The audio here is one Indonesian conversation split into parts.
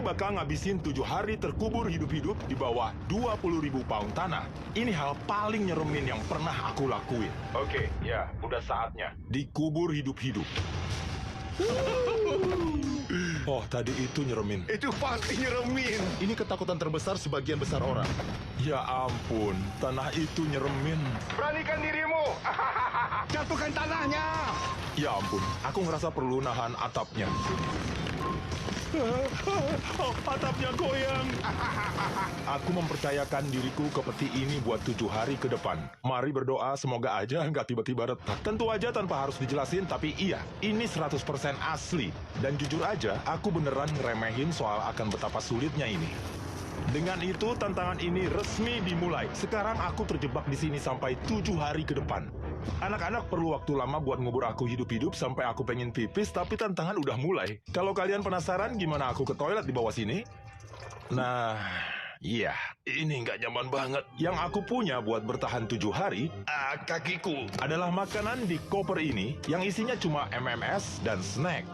bakal ngabisin 7 hari terkubur hidup-hidup di bawah 20.000 pound tanah. Ini hal paling nyeremin yang pernah aku lakuin. Oke, ya, udah saatnya. Dikubur hidup-hidup. Oh, tadi itu nyeremin. Itu pasti nyeremin. Ini ketakutan terbesar sebagian besar orang. Ya ampun, tanah itu nyeremin. Beranikan dirimu. Jatuhkan tanahnya. Ya ampun, aku ngerasa perlu nahan atapnya. Oh, atapnya goyang. Aku mempercayakan diriku ke peti ini buat 7 hari ke depan. Mari berdoa semoga aja nggak tiba-tiba retak. Tentu aja tanpa harus dijelasin, tapi iya, ini 100% asli. Dan jujur aja, aku beneran ngeremehin soal akan betapa sulitnya ini. Dengan itu, tantangan ini resmi dimulai. Sekarang aku terjebak di sini sampai 7 hari ke depan. Anak-anak perlu waktu lama buat ngubur aku hidup-hidup sampai aku pengen pipis, tapi tantangan udah mulai. Kalau kalian penasaran gimana aku ke toilet di bawah sini? Nah, iya, ini nggak nyaman banget. Yang aku punya buat bertahan 7 hari, kakiku, adalah makanan di koper ini yang isinya cuma MMS dan snack.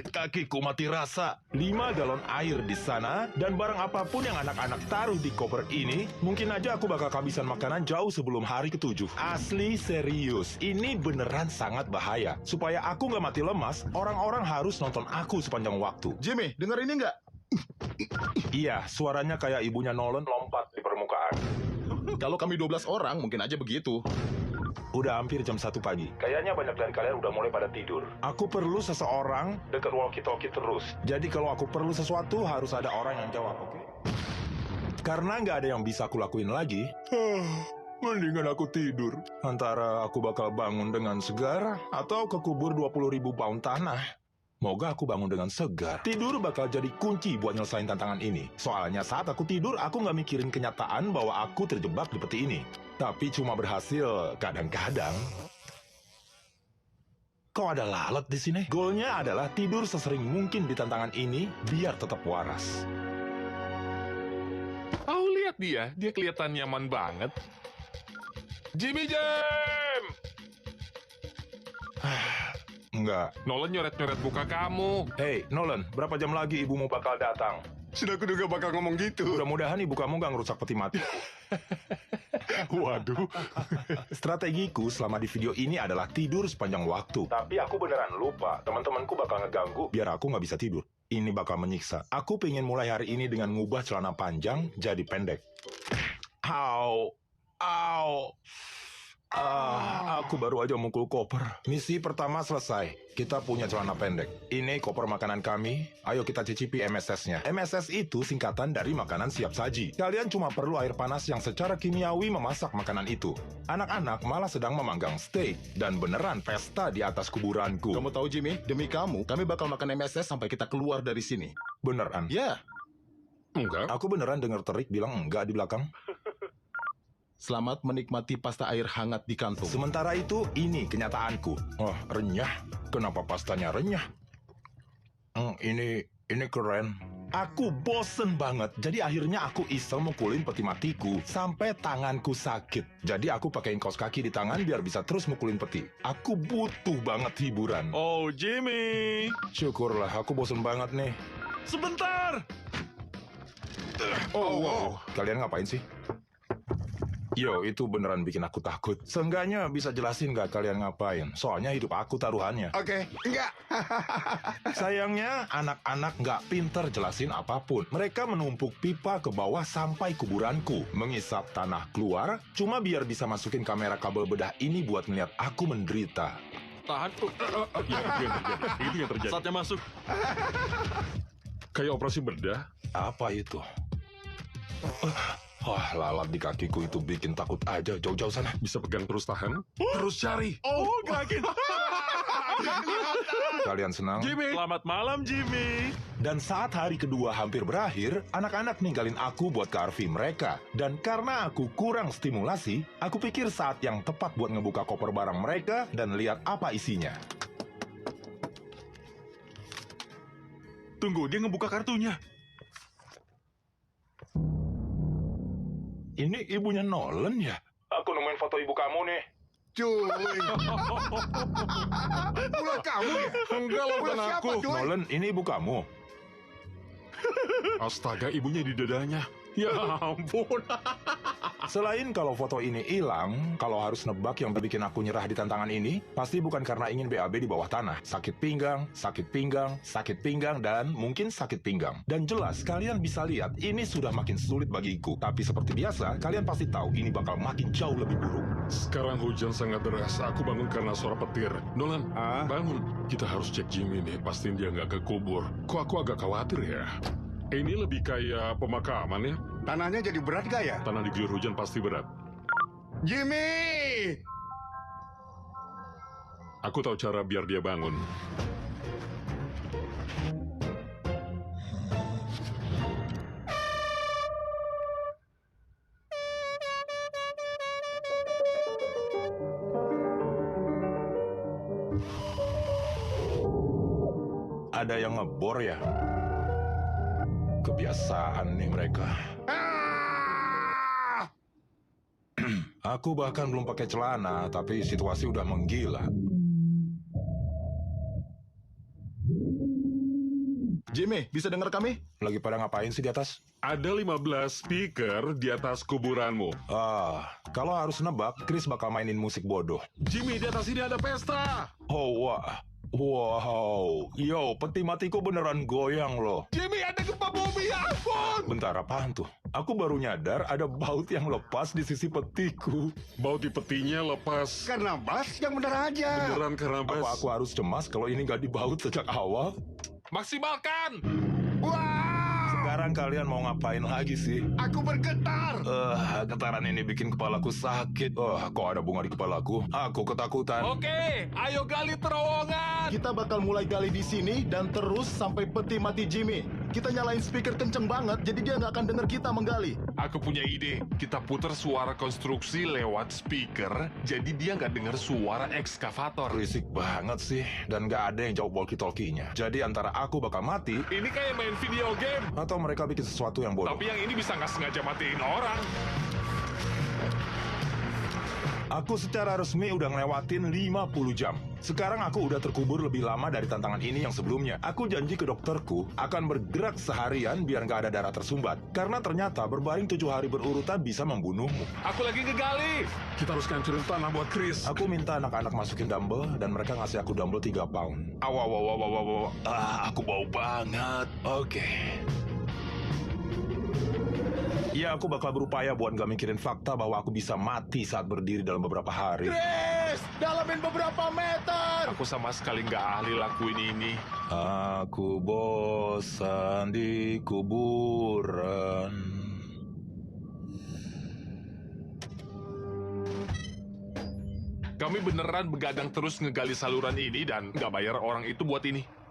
Kakiku mati rasa. 5 galon air di sana, dan barang apapun yang anak-anak taruh di koper ini, mungkin aja aku bakal kehabisan makanan jauh sebelum hari ke-7. Asli serius, ini beneran sangat bahaya. Supaya aku nggak mati lemas, orang-orang harus nonton aku sepanjang waktu. Jimmy, denger ini nggak? Iya, suaranya kayak ibunya Nolan lompat di permukaan. Kalau kami 12 orang, mungkin aja begitu. Udah hampir jam 1 pagi. Kayaknya banyak dari kalian udah mulai pada tidur. Aku perlu seseorang dekat walkie-talkie terus. Jadi kalau aku perlu sesuatu, harus ada orang yang jawab, oke? Karena nggak ada yang bisa aku lakuin lagi, mendingan aku tidur. Antara aku bakal bangun dengan segar, atau kekubur 20.000 pound tanah. Moga aku bangun dengan segar. Tidur bakal jadi kunci buat nyelesain tantangan ini. Soalnya saat aku tidur, aku nggak mikirin kenyataan bahwa aku terjebak di peti ini. Tapi cuma berhasil kadang-kadang. Kok ada lalat di sini? Goalnya adalah tidur sesering mungkin di tantangan ini, biar tetap waras. Oh, lihat dia kelihatan nyaman banget. Jimmy Jam! Enggak. Nolan nyoret-nyoret buka kamu. Hey, Nolan, berapa jam lagi ibumu bakal datang? Sudah kuduga bakal ngomong gitu. Mudah-mudahan ibu kamu gak ngerusak peti mati. Waduh. Strategiku selama di video ini adalah tidur sepanjang waktu. Tapi aku beneran lupa, teman-temanku bakal ngeganggu biar aku nggak bisa tidur. Ini bakal menyiksa. Aku pengen mulai hari ini dengan ngubah celana panjang jadi pendek. Au. Aku baru aja mukul koper. Misi pertama selesai. Kita punya celana pendek. Ini koper makanan kami. Ayo kita cicipi MSS-nya. MSS itu singkatan dari makanan siap saji. Kalian cuma perlu air panas yang secara kimiawi memasak makanan itu. Anak-anak malah sedang memanggang steak. Dan beneran pesta di atas kuburanku. Kamu tahu Jimmy, demi kamu, kami bakal makan MSS sampai kita keluar dari sini. Beneran? Ya. Enggak. Aku beneran denger Terik bilang enggak di belakang. Selamat menikmati pasta air hangat di kantung. Sementara itu, ini kenyataanku. Oh, renyah. Kenapa pastanya renyah? Ini keren. Aku bosen banget, jadi akhirnya aku iseng mukulin peti matiku sampai tanganku sakit. Jadi aku pakein kaos kaki di tangan biar bisa terus mukulin peti. Aku butuh banget hiburan. Oh, Jimmy. Syukurlah, aku bosen banget nih. Sebentar. Wow. Kalian ngapain sih? Yo, itu beneran bikin aku takut. Seenggaknya bisa jelasin nggak kalian ngapain? Soalnya hidup aku taruhannya. Oke, enggak. Sayangnya, anak-anak nggak pinter jelasin apapun. Mereka menumpuk pipa ke bawah sampai kuburanku. Mengisap tanah keluar, cuma biar bisa masukin kamera kabel bedah ini buat ngeliat aku menderita. Tahan. Itu yang terjadi. Saatnya masuk. Kayak operasi bedah. Apa itu? Wah, lalat di kakiku itu bikin takut aja. Jauh-jauh sana. Bisa pegang terus tahan. Terus cari. Oh, kaget. Kalian senang? Jimmy. Selamat malam, Jimmy. Dan saat hari kedua hampir berakhir, anak-anak ninggalin aku buat ke RV mereka. Dan karena aku kurang stimulasi, aku pikir saat yang tepat buat ngebuka koper barang mereka dan lihat apa isinya. Tunggu, dia ngebuka kartunya. Ini ibunya Nolan ya? Aku nemuin foto ibu kamu nih. Cuy. Ulah kamu ya? Enggak loh, bukan Ulah siapa, aku. cuy? Nolan, ini ibu kamu. Astaga, ibunya di dadanya. Ya ampun. Selain kalau foto ini hilang, kalau harus nebak yang bikin aku nyerah di tantangan ini, pasti bukan karena ingin BAB di bawah tanah. Sakit pinggang, dan mungkin sakit pinggang. Dan jelas, kalian bisa lihat, ini sudah makin sulit bagiku. Tapi seperti biasa, kalian pasti tahu ini bakal makin jauh lebih buruk. Sekarang hujan sangat deras. Aku bangun karena suara petir. Nolan, bangun. Kita harus cek Jimmy nih. Pastiin dia nggak kekubur. Kok aku agak khawatir ya? Ini lebih kayak pemakaman ya. Tanahnya jadi berat gak ya? Tanah diguyur hujan pasti berat. Jimmy! Aku tahu cara biar dia bangun. Ada yang ngebor ya? Kebiasaan nih mereka. Aku bahkan belum pakai celana, tapi situasi udah menggila. Jimmy, bisa dengar kami? Lagi pada ngapain sih di atas? Ada 15 speaker di atas kuburanmu. Kalau harus nebak, Chris bakal mainin musik bodoh. Jimmy, di atas ini ada pesta. Oh, wah. Wow, yo, peti matiku beneran goyang loh. Jimmy, ada gempa bumi, ya ampun. Bentar, apaan tuh? Aku baru nyadar ada baut yang lepas di sisi petiku. Baut di petinya lepas. Karena Bas yang bener aja. Beneran karena Apa bas. aku harus cemas kalau ini nggak dibaut sejak awal? Maksimalkan. Wah! Sekarang kalian mau ngapain lagi sih? Aku bergetar. Getaran ini bikin kepalaku sakit. Kok ada bunga di kepalaku? Aku ketakutan. Oke, ayo gali terowongan. Kita bakal mulai gali di sini dan terus sampai peti mati Jimmy. Kita nyalain speaker kenceng banget, jadi dia nggak akan dengar kita menggali. Aku punya ide. Kita putar suara konstruksi lewat speaker, jadi dia nggak dengar suara ekskavator. Berisik banget sih, dan nggak ada yang jawab walkie-talkie-nya. Jadi antara aku bakal mati, Ini kayak main video game. atau mereka bikin sesuatu yang bodoh. Tapi yang ini bisa nggak sengaja matiin orang. Aku secara resmi udah ngelewatin 50 jam. Sekarang aku udah terkubur lebih lama dari tantangan ini yang sebelumnya. Aku janji ke dokterku akan bergerak seharian biar nggak ada darah tersumbat. Karena ternyata berbaring 7 hari berurutan bisa membunuhmu. Aku lagi ngegali. Kita harus ngancurin tanah buat Chris. Aku minta anak-anak masukin dumbbell dan mereka ngasih aku dumbbell 3 pound. Aku bau banget. Oke. Ya, aku bakal berupaya buat gak mikirin fakta bahwa aku bisa mati saat berdiri dalam beberapa hari. Chris, dalamin beberapa meter. Aku sama sekali nggak ahli lakuin ini. Aku bosan di kuburan. Kami beneran begadang terus ngegali saluran ini dan nggak bayar orang itu buat ini.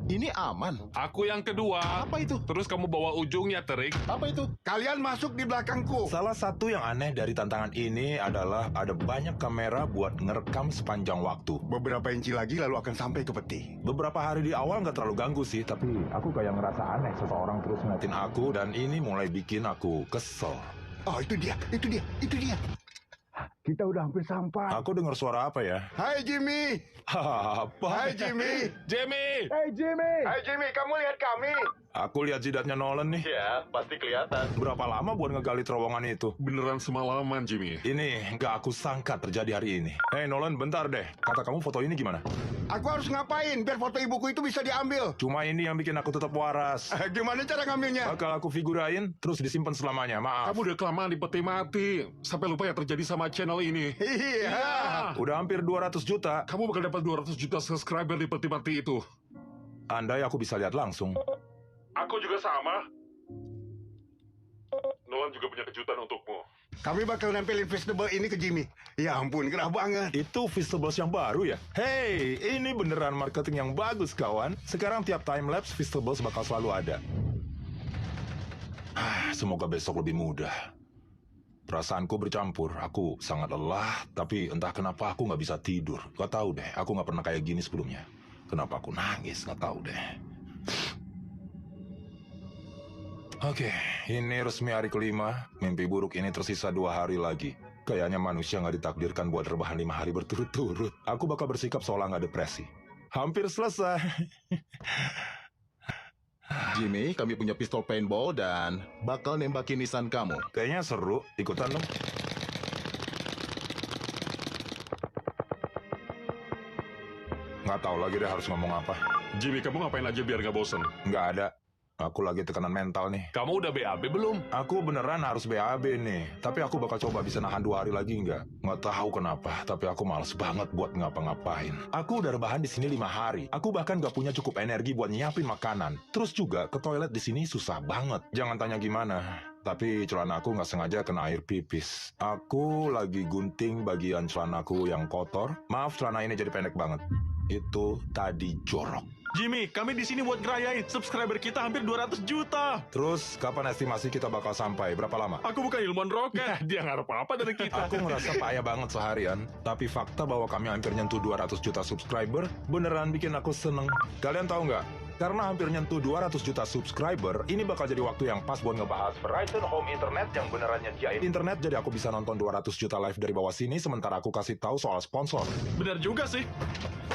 Ini aman. Aku yang kedua. Apa itu? Terus kamu bawa ujungnya, Terik. Apa itu? Kalian masuk di belakangku. Salah satu yang aneh dari tantangan ini adalah ada banyak kamera buat ngerekam sepanjang waktu. Beberapa inci lagi lalu akan sampai ke peti. Beberapa hari di awal nggak terlalu ganggu sih, tapi aku kayak ngerasa aneh seseorang terus ngeliatin aku dan ini mulai bikin aku kesel. Oh, itu dia. Kita udah hampir sampai. Aku dengar suara apa ya? Hai Jimmy. Apa? Hai Jimmy. Jamie! Hai Jimmy, kamu lihat kami? Aku lihat jidatnya Nolan nih. Ya, pasti kelihatan. Berapa lama buat ngegali terowongan itu? Beneran semalaman, Jimmy. Ini nggak aku sangka terjadi hari ini. Hei Nolan, bentar deh. Kata kamu foto ini gimana? Aku harus ngapain biar foto ibuku itu bisa diambil? Cuma ini yang bikin aku tetap waras. Gimana cara ngambilnya? Bakal aku figurain, terus disimpan selamanya. Maaf. Kamu udah kelamaan di peti mati. Sampai lupa yang terjadi sama channel ini. Iya. Udah hampir 200 juta. Kamu bakal dapat 200 juta subscriber di peti mati itu. Andai aku bisa lihat langsung. Aku juga sama. Nolan juga punya kejutan untukmu. Kami bakal nempelin vegetable ini ke Jimmy. Ya ampun, gerah banget. Itu Vegetables yang baru ya? Hey, ini beneran marketing yang bagus kawan. Sekarang tiap time-lapse Vegetables bakal selalu ada. Semoga besok lebih mudah. Perasaanku bercampur. Aku sangat lelah, tapi entah kenapa aku nggak bisa tidur. Gak tahu deh, aku nggak pernah kayak gini sebelumnya. Kenapa aku nangis, nggak tahu deh. Oke, ini resmi hari kelima. Mimpi buruk ini tersisa 2 hari lagi. Kayaknya manusia nggak ditakdirkan buat rebahan 5 hari berturut-turut. Aku bakal bersikap seolah nggak depresi. Hampir selesai. Jimmy, kami punya pistol paintball dan bakal nembakin nisan kamu. Kayaknya seru. Ikutan dong. Nggak tahu lagi deh harus ngomong apa. Jimmy, kamu ngapain aja biar nggak bosen? Nggak ada. Aku lagi tekanan mental nih. Kamu udah BAB belum? Aku beneran harus BAB nih. Tapi aku bakal coba bisa nahan 2 hari lagi nggak? Nggak tahu kenapa, tapi aku males banget buat ngapa-ngapain. Aku udah rebahan di sini 5 hari. Aku bahkan nggak punya cukup energi buat nyiapin makanan. Terus juga ke toilet di sini susah banget. Jangan tanya gimana. Tapi celana aku nggak sengaja kena air pipis. Aku lagi gunting bagian celanaku yang kotor. Maaf, celana ini jadi pendek banget. Itu tadi jorok. Jimmy, kami di sini buat ngerayain subscriber kita hampir 200 juta. Terus, kapan estimasi kita bakal sampai? Berapa lama? Aku bukan ilmuwan roket. Dia ngarep apa dari kita? Aku ngerasa payah banget seharian, tapi fakta bahwa kami hampir nyentuh 200 juta subscriber beneran bikin aku seneng. Kalian tahu nggak? Karena hampir nyentuh 200 juta subscriber, ini bakal jadi waktu yang pas buat ngebahas Verizon Home Internet yang beneran nyediain internet, jadi aku bisa nonton 200 juta live dari bawah sini, sementara aku kasih tahu soal sponsor. Bener juga sih.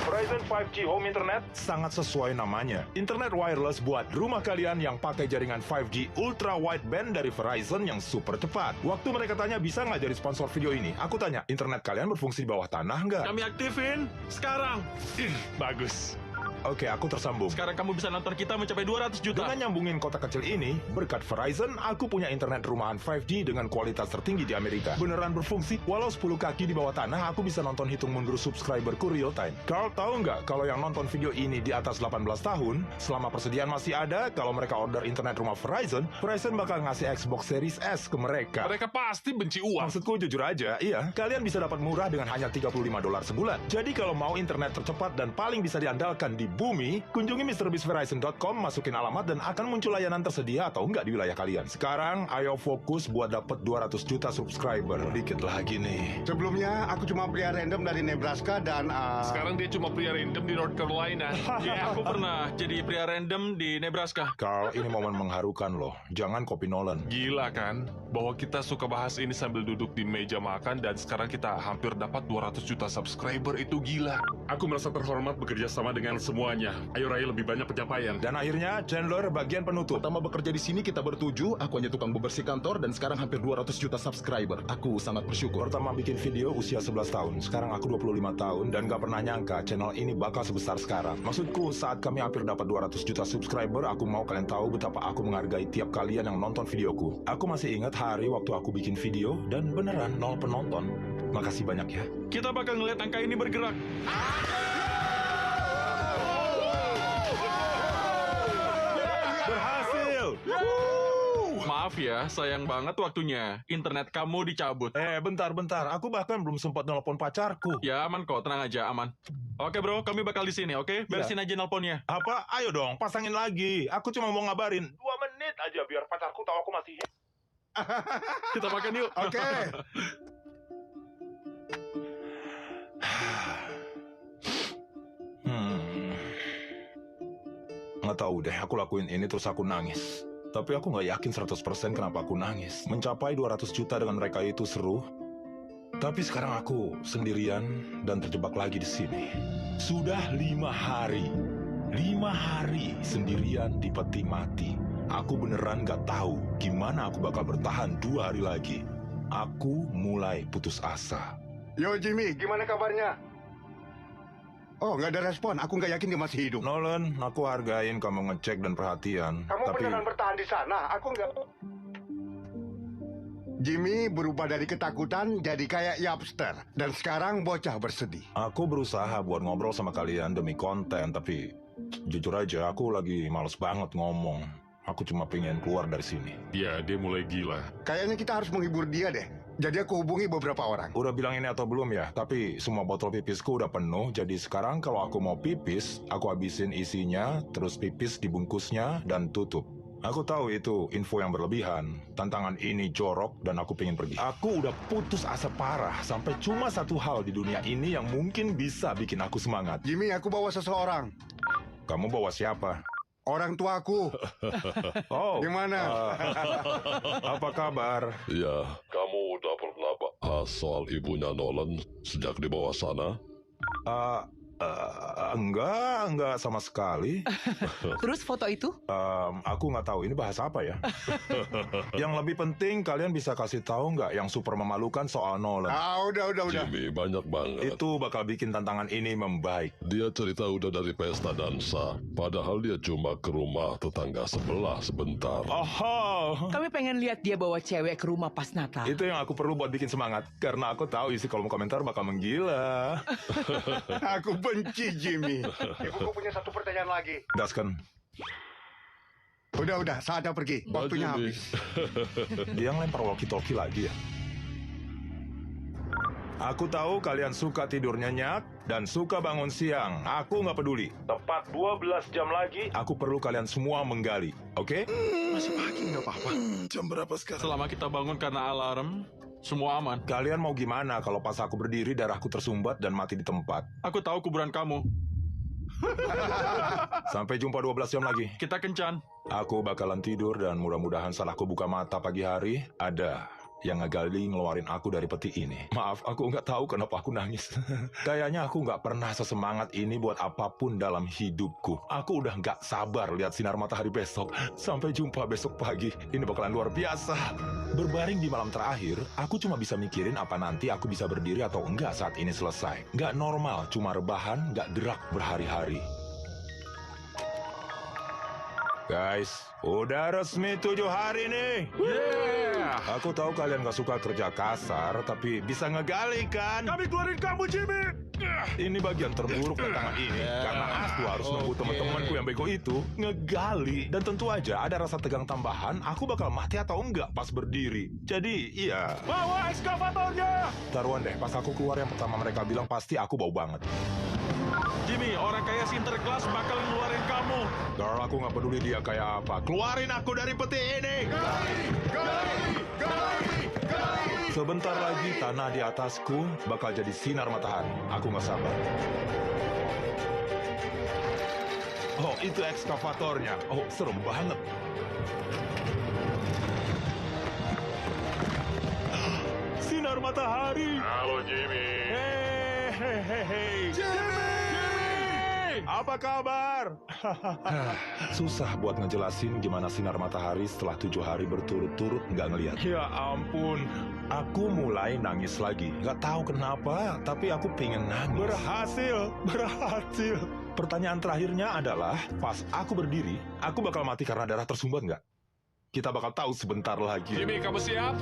Verizon 5G Home Internet sangat sesuai namanya. Internet wireless buat rumah kalian yang pakai jaringan 5G Ultra Wideband dari Verizon yang super cepat. Waktu mereka tanya bisa nggak jadi sponsor video ini, aku tanya, internet kalian berfungsi di bawah tanah nggak? Kami aktifin sekarang. Bagus. Oke, aku tersambung. Sekarang kamu bisa nonton kita mencapai 200 juta. Dengan nyambungin kota kecil ini, berkat Verizon, aku punya internet rumahan 5G dengan kualitas tertinggi di Amerika. Beneran berfungsi, walau 10 kaki di bawah tanah, aku bisa nonton hitung mundur subscriberku real time. Carl, tahu nggak, kalau yang nonton video ini di atas 18 tahun, selama persediaan masih ada, kalau mereka order internet rumah Verizon, Verizon bakal ngasih Xbox Series S ke mereka. Mereka pasti benci uang. Maksudku jujur aja, iya, kalian bisa dapat murah dengan hanya $35 sebulan. Jadi kalau mau internet tercepat dan paling bisa diandalkan di bumi, kunjungi MrBeastVerizon.com, masukin alamat dan akan muncul layanan tersedia atau enggak di wilayah kalian. Sekarang, ayo fokus buat dapat 200 juta subscriber. Dikit lagi nih. Sebelumnya aku cuma pria random dari Nebraska dan Sekarang dia cuma pria random di North Carolina. Ya, aku pernah jadi pria random di Nebraska. Carl, ini momen mengharukan loh. Jangan copy Nolan. Gila kan? Bahwa kita suka bahas ini sambil duduk di meja makan dan sekarang kita hampir dapat 200 juta subscriber, itu gila. Aku merasa terhormat bekerja sama dengan semuanya. Ayo raih lebih banyak pencapaian. Dan akhirnya, Chandler bagian penutup. Pertama bekerja di sini kita bertujuh, aku hanya tukang bebersih kantor dan sekarang hampir 200 juta subscriber. Aku sangat bersyukur. Pertama bikin video usia 11 tahun. Sekarang aku 25 tahun dan gak pernah nyangka channel ini bakal sebesar sekarang. Maksudku, saat kami hampir dapat 200 juta subscriber, aku mau kalian tahu betapa aku menghargai tiap kalian yang nonton videoku. Aku masih ingat hari waktu aku bikin video dan beneran 0 penonton. Makasih banyak ya. Kita bakal ngeliat angka ini bergerak. Berhasil! Maaf ya, sayang banget waktunya. Internet kamu dicabut. Bentar. Aku bahkan belum sempat nelpon pacarku. Ya aman kok, tenang aja, aman. Oke bro, kami bakal di sini, oke? Beresin aja nelponnya. Apa? Ayo dong, pasangin lagi. Aku cuma mau ngabarin. 2 menit aja biar pacarku tahu aku masih... Kita makan yuk. oke. Nggak tahu deh, aku lakuin ini terus aku nangis. Tapi aku nggak yakin 100% kenapa aku nangis. Mencapai 200 juta dengan mereka itu seru. Tapi sekarang aku sendirian dan terjebak lagi di sini. Sudah 5 hari. 5 hari sendirian di peti mati. Aku beneran nggak tahu gimana aku bakal bertahan 2 hari lagi. Aku mulai putus asa. Yo Jimmy, gimana kabarnya? Oh, nggak ada respon. Aku nggak yakin dia masih hidup. Nolan, aku hargain kamu ngecek dan perhatian. tapi... bertahan di sana? Aku nggak... Jimmy berubah dari ketakutan jadi kayak yapster. Dan sekarang bocah bersedih. Aku berusaha buat ngobrol sama kalian demi konten, tapi jujur aja aku lagi males banget ngomong. Aku cuma pengen keluar dari sini. Ya, dia mulai gila. Kayaknya kita harus menghibur dia deh. Jadi aku hubungi beberapa orang. Udah bilang ini atau belum ya? Tapi semua botol pipisku udah penuh, jadi sekarang kalau aku mau pipis, aku habisin isinya, terus pipis dibungkusnya, dan tutup. Aku tahu itu info yang berlebihan. Tantangan ini jorok dan aku pengen pergi. Aku udah putus asa parah, sampai cuma satu hal di dunia ini yang mungkin bisa bikin aku semangat. Jimmy, aku bawa seseorang. Kamu bawa siapa? Orang tuaku. Oh, Gimana? apa kabar? Ya, kamu udah pernah bahas soal ibunya Nolan sejak di bawah sana? Enggak sama sekali. Terus foto itu? Aku nggak tahu ini bahasa apa ya. Yang lebih penting kalian bisa kasih tahu nggak yang super memalukan soal Nolan. Udah. Jimmy, banyak banget. Itu bakal bikin tantangan ini membaik. Dia cerita udah dari pesta dansa. Padahal dia cuma ke rumah tetangga sebelah sebentar. Oh, Kami pengen lihat dia bawa cewek ke rumah pas Natal. itu yang aku perlu buat bikin semangat. Karena aku tahu isi kolom komentar bakal menggila. Aku benci Jimmy. Ibuku punya satu pertanyaan lagi. Daskan, Udah, saatnya pergi. Waktunya Jimmy. habis. dia ngelempar walkie-talkie lagi ya. Aku tahu kalian suka tidur nyenyak dan suka bangun siang. Aku nggak peduli. Tepat 12 jam lagi, aku perlu kalian semua menggali. Oke? Masih pagi nggak apa-apa. Jam berapa sekarang? Selama kita bangun karena alarm, semua aman. Kalian mau gimana kalau pas aku berdiri darahku tersumbat dan mati di tempat? Aku tahu kuburan kamu. Sampai jumpa 12 jam lagi. Kita kencan. Aku bakalan tidur dan mudah-mudahan saat aku buka mata pagi hari, ada yang ngegali ngeluarin aku dari peti ini. Maaf, aku nggak tahu kenapa aku nangis. Kayaknya aku nggak pernah sesemangat ini buat apapun dalam hidupku. Aku udah nggak sabar lihat sinar matahari besok. Sampai jumpa besok pagi. Ini bakalan luar biasa. Berbaring di malam terakhir, aku cuma bisa mikirin apa nanti aku bisa berdiri atau enggak saat ini selesai. Nggak normal, cuma rebahan, nggak gerak berhari-hari. Guys, udah resmi 7 hari nih. Yeah! Aku tahu kalian gak suka kerja kasar, tapi bisa ngegali kan? Kami keluarin kamu, Jimmy! Ini bagian terburuk tantangan ini, karena aku harus nunggu teman-temanku yang bego itu ngegali. Dan tentu aja ada rasa tegang tambahan, aku bakal mati atau enggak pas berdiri. Jadi, iya. Bawa ekskavatornya! Taruhan deh, pas aku keluar yang pertama mereka bilang pasti aku bau banget. Jimmy, orang kaya Sinterklas bakal ngeluarin kamu. Girl, aku nggak peduli dia kayak apa. Keluarin aku dari peti ini! Sebentar lagi tanah di atasku bakal jadi sinar matahari. Aku nggak sabar. Oh, itu ekskavatornya. Oh, serem banget. Sinar matahari. Halo Jimmy. Hei. Jimmy! Apa kabar? Susah buat ngejelasin gimana sinar matahari setelah 7 hari berturut-turut nggak ngeliat. Ya ampun, aku mulai nangis lagi. Nggak tahu kenapa, tapi aku pengen nangis. Berhasil. Pertanyaan terakhirnya adalah, pas aku berdiri, aku bakal mati karena darah tersumbat nggak? Kita bakal tahu sebentar lagi. Jimmy, kamu siap?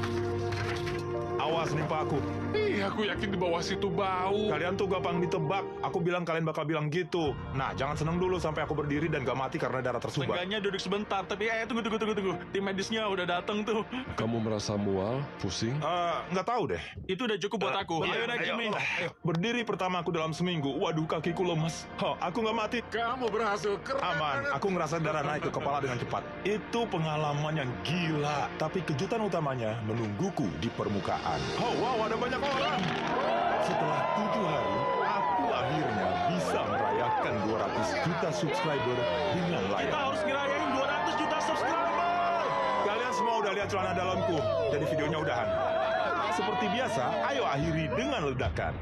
Awas nimpa aku. Iya, aku yakin di bawah situ bau. Kalian tuh gampang ditebak. Aku bilang kalian bakal bilang gitu. Nah, jangan seneng dulu sampai aku berdiri dan gak mati karena darah tersumbat. Seenggaknya duduk sebentar, tapi tunggu. Tim medisnya udah datang tuh. Kamu merasa mual, pusing? Nggak tahu deh. Itu udah cukup buat aku. Ayo naik Jimmy. Ayo. Berdiri pertama aku dalam seminggu. Waduh, kakiku lemas. Aku nggak mati. Kamu berhasil, keren. Aman. Aku ngerasa darah naik ke kepala dengan cepat. Itu pengalaman yang gila. Tapi kejutan utamanya menungguku di permukaan. Oh, wow, ada banyak orang. Setelah 7 hari, aku akhirnya bisa merayakan 200 juta subscriber dengan Kita layak. harus ngerayain 200 juta subscriber. Kalian semua udah lihat celana dalamku. Jadi videonya udahan. Seperti biasa, ayo akhiri dengan ledakan.